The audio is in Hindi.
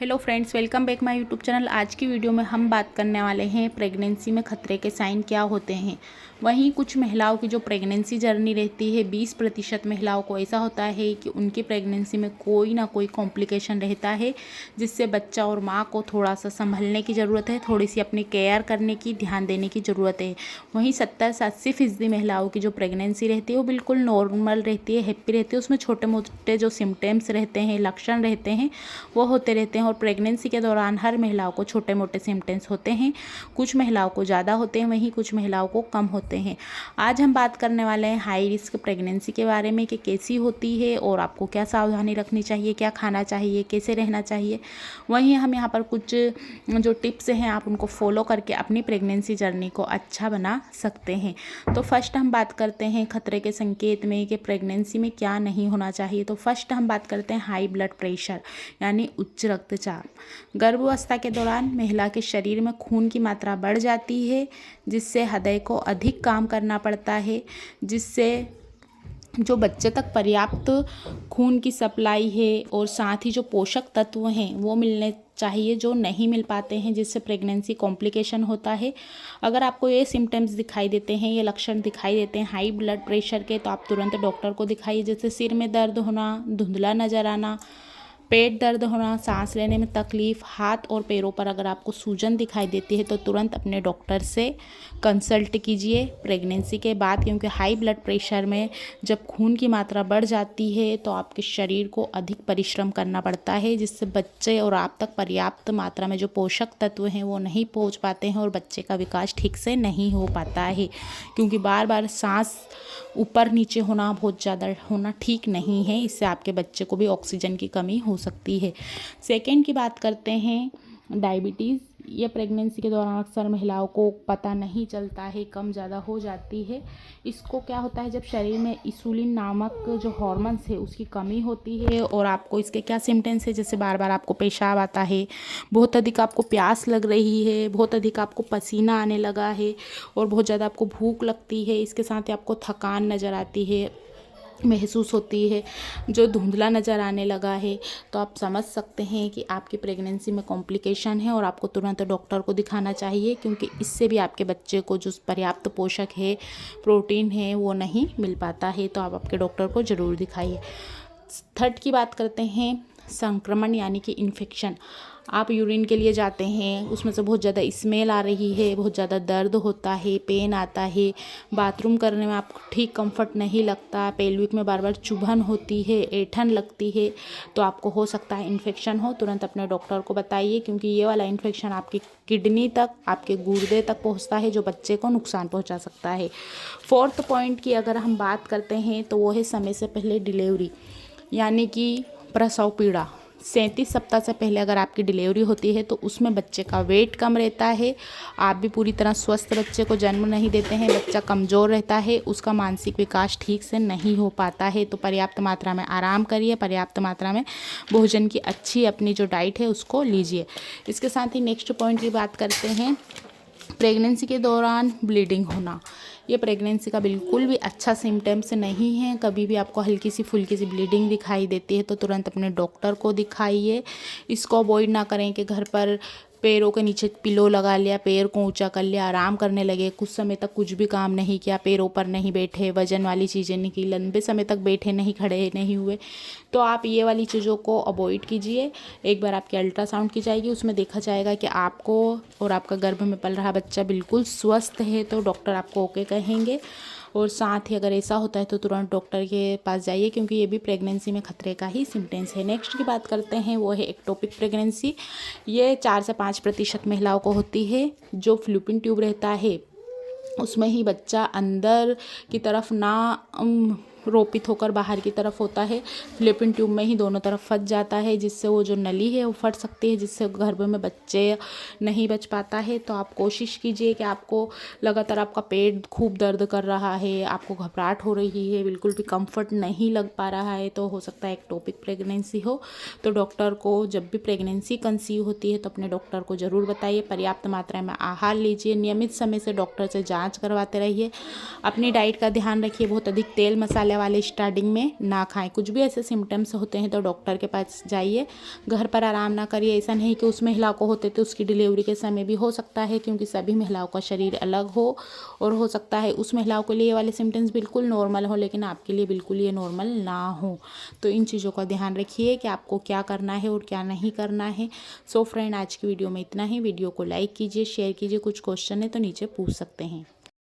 Hello friends, welcome back my YouTube channel. आज की वीडियो में हम बात करने वाले हैं प्रेगनेंसी में खतरे के साइन क्या होते हैं। वहीं कुछ महिलाओं की जो प्रेगनेंसी जर्नी रहती है, 20% महिलाओं को ऐसा होता है कि उनकी प्रेगनेंसी में कोई ना कोई कॉम्प्लिकेशन रहता है, जिससे बच्चा और माँ को थोड़ा सा संभलने की ज़रूरत है, थोड़ी सी अपनी केयर करने की, ध्यान देने की ज़रूरत है। वहीं 70 से 80% महिलाओं की जो प्रेगनेंसी रहती है वो बिल्कुल नॉर्मल रहती है, हैप्पी रहती है। उसमें छोटे मोटे जो सिम्टम्स रहते हैं, लक्षण रहते हैं, वो होते रहते हैं। और प्रेगनेंसी के दौरान हर महिलाओं को छोटे मोटे सिम्टम्स होते हैं, कुछ महिलाओं को ज़्यादा होते हैं, वहीं कुछ महिलाओं को कम होते हैं। आज हम बात करने वाले हैं हाई रिस्क प्रेगनेंसी के बारे में कि कैसी होती है और आपको क्या सावधानी रखनी चाहिए, क्या खाना चाहिए, कैसे रहना चाहिए। वहीं हम यहाँ पर कुछ जो टिप्स हैं आप उनको फॉलो करके अपनी प्रेगनेंसी जर्नी को अच्छा बना सकते हैं। तो फर्स्ट हम बात करते हैं खतरे के संकेत में कि प्रेगनेंसी में क्या नहीं होना चाहिए। तो फर्स्ट हम बात करते हैं हाई ब्लड प्रेशर यानी उच्च रक्तचाप। गर्भावस्था के दौरान महिला के शरीर में खून की मात्रा बढ़ जाती है, जिससे हृदय को अधिक काम करना पड़ता है, जिससे जो बच्चे तक पर्याप्त खून की सप्लाई है और साथ ही जो पोषक तत्व हैं वो मिलने चाहिए, जो नहीं मिल पाते हैं, जिससे प्रेगनेंसी कॉम्प्लिकेशन होता है। अगर आपको ये सिम्टम्स दिखाई देते हैं, ये लक्षण दिखाई देते हैं हाई ब्लड प्रेशर के, तो आप तुरंत डॉक्टर को दिखाइए। जैसे सिर में दर्द होना, धुंधला नज़र आना, पेट दर्द होना, सांस लेने में तकलीफ़, हाथ और पैरों पर अगर आपको सूजन दिखाई देती है तो तुरंत अपने डॉक्टर से कंसल्ट कीजिए प्रेगनेंसी के बाद, क्योंकि हाई ब्लड प्रेशर में जब खून की मात्रा बढ़ जाती है तो आपके शरीर को अधिक परिश्रम करना पड़ता है, जिससे बच्चे और आप तक पर्याप्त मात्रा में जो पोषक तत्व हैं वो नहीं पहुंच पाते हैं और बच्चे का विकास ठीक से नहीं हो पाता है, क्योंकि बार बार सांस ऊपर नीचे होना, बहुत ज़्यादा होना ठीक नहीं है। इससे आपके बच्चे को भी ऑक्सीजन की कमी हो सकती है। सेकेंड की बात करते हैं डायबिटीज़। ये प्रेगनेंसी के दौरान अक्सर महिलाओं को पता नहीं चलता है, कम ज़्यादा हो जाती है। इसको क्या होता है, जब शरीर में इंसुलिन नामक जो हार्मोन्स है उसकी कमी होती है। और आपको इसके क्या सिम्टम्स है, जैसे बार बार आपको पेशाब आता है, बहुत अधिक आपको प्यास लग रही है, बहुत अधिक आपको पसीना आने लगा है और बहुत ज़्यादा आपको भूख लगती है। इसके साथ ही आपको थकान नज़र आती है, महसूस होती है, जो धुंधला नज़र आने लगा है, तो आप समझ सकते हैं कि आपकी प्रेगनेंसी में कॉम्प्लिकेशन है और आपको तुरंत डॉक्टर को दिखाना चाहिए, क्योंकि इससे भी आपके बच्चे को जो पर्याप्त पोषक है, प्रोटीन है, वो नहीं मिल पाता है। तो आप आपके डॉक्टर को ज़रूर दिखाइए। थर्ड की बात करते हैं संक्रमण यानी कि इन्फेक्शन। आप यूरिन के लिए जाते हैं, उसमें से बहुत ज़्यादा स्मेल आ रही है, बहुत ज़्यादा दर्द होता है, पेन आता है, बाथरूम करने में आपको ठीक कंफर्ट नहीं लगता, पेल्विक में बार बार चुभन होती है, ऐंठन लगती है, तो आपको हो सकता है इन्फेक्शन हो। तुरंत अपने डॉक्टर को बताइए, क्योंकि ये वाला इन्फेक्शन आपकी किडनी तक, आपके गुर्दे तक पहुंचता है, जो बच्चे को नुकसान पहुंचा सकता है। फोर्थ पॉइंट की अगर हम बात करते हैं तो वो है समय से पहले डिलीवरी यानी कि प्रसव पीड़ा। 37 सप्ताह से पहले अगर आपकी डिलीवरी होती है तो उसमें बच्चे का वेट कम रहता है, आप भी पूरी तरह स्वस्थ बच्चे को जन्म नहीं देते हैं, बच्चा कमज़ोर रहता है, उसका मानसिक विकास ठीक से नहीं हो पाता है। तो पर्याप्त मात्रा में आराम करिए, पर्याप्त मात्रा में भोजन की अच्छी अपनी जो डाइट है उसको लीजिए। इसके साथ ही नेक्स्ट पॉइंट की बात करते हैं प्रेगनेंसी के दौरान ब्लीडिंग होना। ये प्रेगनेंसी का बिल्कुल भी अच्छा सिम्टम्स नहीं है। कभी भी आपको हल्की सी फुल्की सी ब्लीडिंग दिखाई देती है तो तुरंत अपने डॉक्टर को दिखाइए। इसको अवॉइड ना करें कि घर पर पैरों के नीचे पिलो लगा लिया, पैर को ऊंचा कर लिया, आराम करने लगे, कुछ समय तक कुछ भी काम नहीं किया, पैरों पर नहीं बैठे, वजन वाली चीज़ें नहीं की, लंबे समय तक बैठे नहीं, खड़े नहीं हुए, तो आप ये वाली चीज़ों को अवॉइड कीजिए। एक बार आपकी अल्ट्रासाउंड की जाएगी, उसमें देखा जाएगा कि आपको और आपका गर्भ में पल रहा बच्चा बिल्कुल स्वस्थ है, तो डॉक्टर आपको ओके कहेंगे। और साथ ही अगर ऐसा होता है तो तुरंत डॉक्टर के पास जाइए, क्योंकि ये भी प्रेगनेंसी में खतरे का ही सिम्टम्स है। नेक्स्ट की बात करते हैं वो है एक्टोपिक प्रेगनेंसी। ये 4 से 5% महिलाओं को होती है। जो फ्लूपिन ट्यूब रहता है उसमें ही बच्चा अंदर की तरफ ना रोपित होकर बाहर की तरफ होता है, फ्लूपिन ट्यूब में ही दोनों तरफ फंस जाता है, जिससे वो जो नली है वो फट सकती है, जिससे गर्भ में बच्चे नहीं बच पाता है। तो आप कोशिश कीजिए कि आपको लगातार आपका पेट खूब दर्द कर रहा है, आपको घबराहट हो रही है, बिल्कुल भी कंफर्ट नहीं लग पा रहा है, तो हो सकता है एक्टोपिक प्रेगनेंसी हो। तो डॉक्टर को जब भी प्रेगनेंसी कंसीव होती है तो अपने डॉक्टर को ज़रूर बताइए। पर्याप्त मात्रा में आहार लीजिए, नियमित समय से डॉक्टर से जाँच करवाते रहिए, अपनी डाइट का ध्यान रखिए, बहुत अधिक तेल मसाले मसाले वाले स्टार्टिंग में ना खाएं। कुछ भी ऐसे सिम्टम्स होते हैं तो डॉक्टर के पास जाइए, घर पर आराम ना करिए। ऐसा नहीं कि उस महिला को होते तो उसकी डिलीवरी के समय भी हो सकता है, क्योंकि सभी महिलाओं का शरीर अलग हो, और हो सकता है उस महिलाओं के लिए ये वाले सिम्टम्स बिल्कुल नॉर्मल हो, लेकिन आपके लिए बिल्कुल ये नॉर्मल ना हो। तो इन चीज़ों का ध्यान रखिए कि आपको क्या करना है और क्या नहीं करना है। सो फ्रेंड, आज की वीडियो में इतना ही। वीडियो को लाइक कीजिए, शेयर कीजिए। कुछ क्वेश्चन है तो नीचे पूछ सकते हैं।